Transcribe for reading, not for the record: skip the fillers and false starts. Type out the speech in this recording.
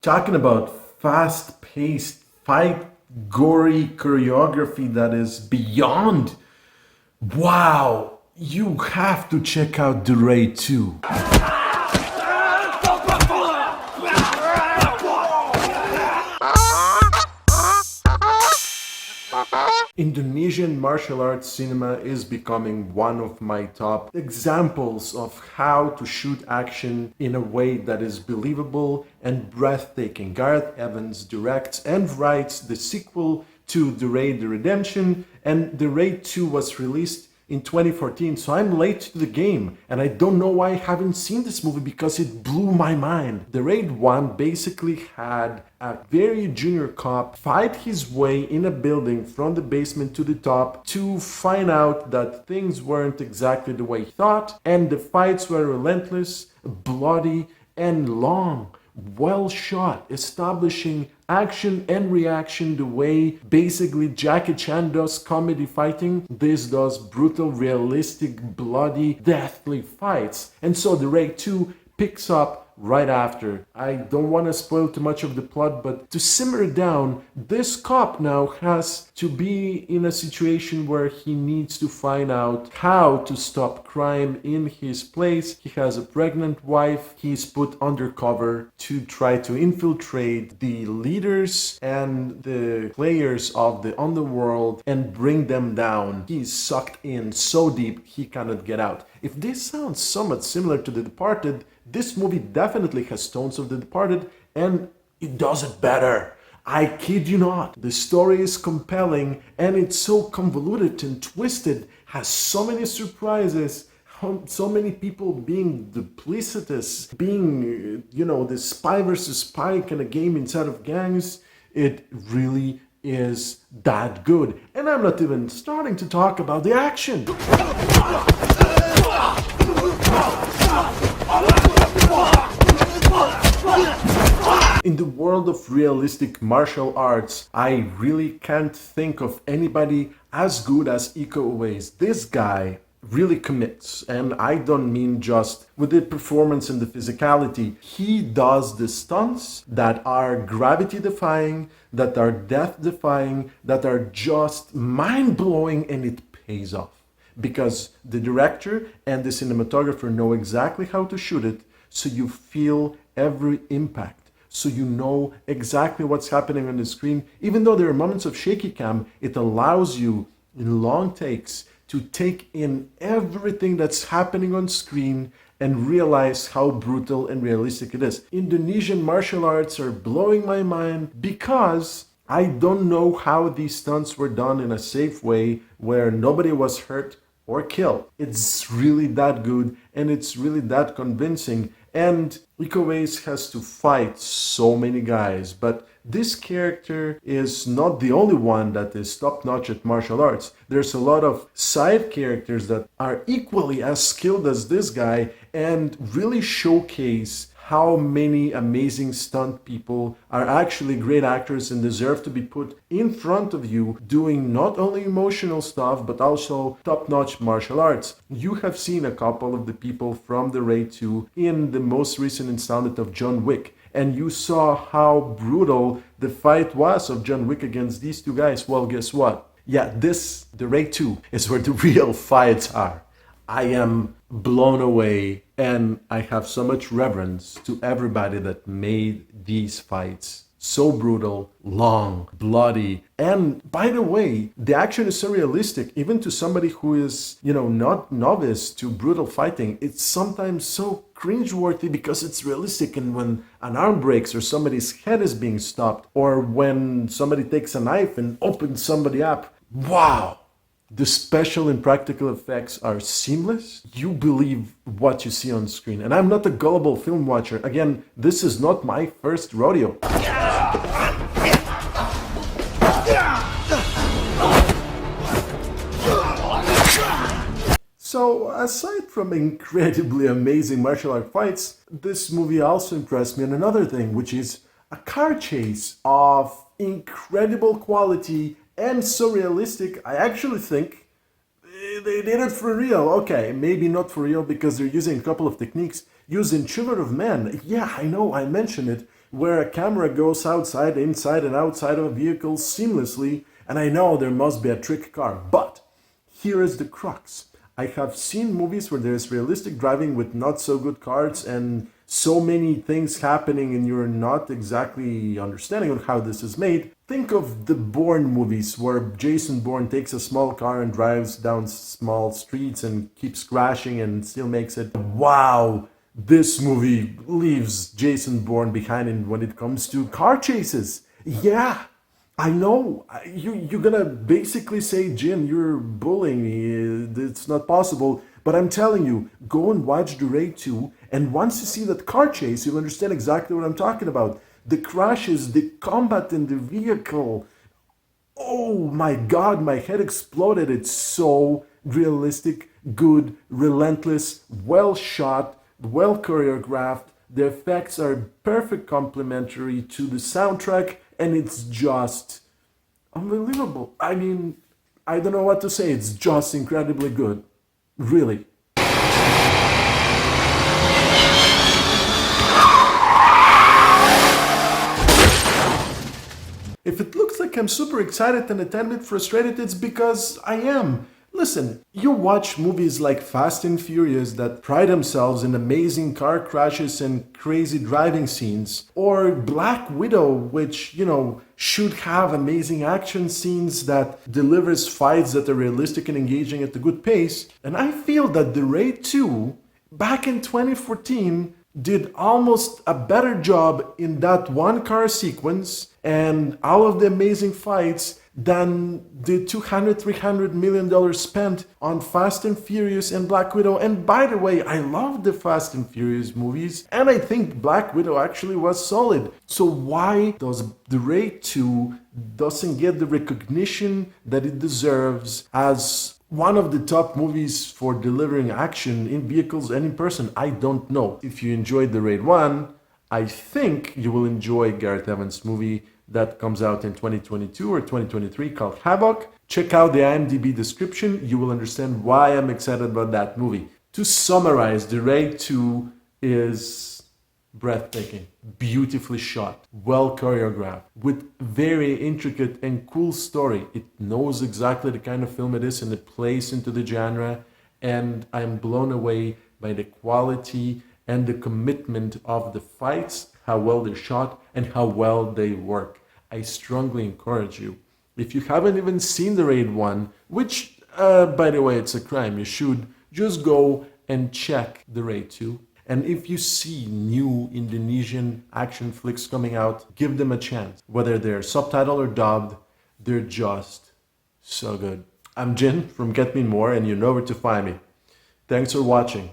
Talking about fast-paced fight, gory choreography that is beyond. Wow, you have to check out The Raid 2. Indonesian martial arts cinema is becoming one of my top examples of how to shoot action in a way that is believable and breathtaking. Gareth Evans directs and writes the sequel to The Raid: The Redemption, and The Raid 2 was released in 2014, so I'm late to the game, and I don't know why I haven't seen this movie because it blew my mind. The Raid 1 basically had a very junior cop fight his way in a building from the basement to the top to find out that things weren't exactly the way he thought, and the fights were relentless, bloody, and long. Well shot, establishing action and reaction the way basically Jackie Chan does comedy fighting. This does brutal, realistic, bloody, deathly fights. And so The Raid 2 picks up right after. I don't want to spoil too much of the plot, but to simmer it down, this cop now has to be in a situation where he needs to find out how to stop crime in his place. He has a pregnant wife. He's put undercover to try to infiltrate the leaders and the players of the underworld and bring them down. He's sucked in so deep he cannot get out. If this sounds somewhat similar to The Departed, this movie definitely has tones of The Departed, and it does it better. I kid you not. The story is compelling, and it's so convoluted and twisted, has so many surprises, so many people being duplicitous, being, the spy versus spy kind of game inside of gangs. It really is that good. And I'm not even starting to talk about the action. In the world of realistic martial arts, I really can't think of anybody as good as Iko Uwais. This guy really commits, and I don't mean just with the performance and the physicality. He does the stunts that are gravity defying, that are death defying, that are just mind blowing, and it pays off because the director and the cinematographer know exactly how to shoot it, so you feel every impact, so you know exactly what's happening on the screen. Even though there are moments of shaky cam, it allows you in long takes to take in everything that's happening on screen and realize how brutal and realistic it is. Indonesian martial arts are blowing my mind because I don't know how these stunts were done in a safe way where nobody was hurt or killed. It's really that good, and it's really that convincing. And Iko Uwais has to fight so many guys, but this character is not the only one that is top-notch at martial arts. There's a lot of side characters that are equally as skilled as this guy and really showcase how many amazing stunt people are actually great actors and deserve to be put in front of you doing not only emotional stuff but also top-notch martial arts. You have seen a couple of the people from The Raid 2 in the most recent installment of John Wick, and you saw how brutal the fight was of John Wick against these two guys. Well, guess what? Yeah, The Raid 2 is where the real fights are. I am blown away, and I have so much reverence to everybody that made these fights so brutal, long, bloody. And by the way, the action is so realistic, even to somebody who is, not novice to brutal fighting. It's sometimes so cringeworthy because it's realistic, and when an arm breaks or somebody's head is being stopped, or when somebody takes a knife and opens somebody up, wow! The special and practical effects are seamless. You believe what you see on screen. And I'm not a gullible film watcher. Again, this is not my first rodeo. So, aside from incredibly amazing martial art fights, this movie also impressed me on another thing, which is a car chase of incredible quality and so realistic. I actually think they did it for real. Okay, maybe not for real because they're using a couple of techniques used in Children of Men. Yeah, I know, I mentioned it, where a camera goes outside, inside, and outside of a vehicle seamlessly. And I know there must be a trick car, but here is the crux. I have seen movies where there's realistic driving with not so good cars and so many things happening and you're not exactly understanding on how this is made. Think of the Bourne movies where Jason Bourne takes a small car and drives down small streets and keeps crashing and still makes it. Wow, this movie leaves Jason Bourne behind when it comes to car chases. Yeah, I know. You're gonna basically say, Jin, you're bullying me. It's not possible. But I'm telling you, go and watch The Raid 2, and once you see that car chase, you'll understand exactly what I'm talking about. The crashes, the combat in the vehicle. Oh my god, my head exploded. It's so realistic, good, relentless, well shot, well choreographed. The effects are perfect complementary to the soundtrack, and it's just unbelievable. I mean, I don't know what to say. It's just incredibly good. Really. If it looks like I'm super excited and a tiny bit frustrated, it's because I am. Listen, you watch movies like Fast and Furious that pride themselves in amazing car crashes and crazy driving scenes, or Black Widow, which, should have amazing action scenes that delivers fights that are realistic and engaging at a good pace. And I feel that The Raid 2, back in 2014, did almost a better job in that one car sequence and all of the amazing fights than the $200-300 million spent on Fast and Furious and Black Widow. And by the way, I love the Fast and Furious movies, and I think Black Widow actually was solid. So why does The Raid 2 doesn't get the recognition that it deserves as one of the top movies for delivering action in vehicles and in person? I don't know. If you enjoyed The Raid 1, I think you will enjoy Gareth Evans' movie that comes out in 2022 or 2023 called Havoc. Check out the IMDb description. You will understand why I'm excited about that movie. To summarize, The Raid 2 is breathtaking, beautifully shot, well choreographed, with very intricate and cool story. It knows exactly the kind of film it is and it plays into the genre, and I'm blown away by the quality and the commitment of the fights, how well they're shot, and how well they work. I strongly encourage you, if you haven't even seen The Raid 1, which, by the way, it's a crime, you should, just go and check The Raid 2. And if you see new Indonesian action flicks coming out, give them a chance. Whether they're subtitled or dubbed, they're just so good. I'm Jin from Get Me More, and you know where to find me. Thanks for watching.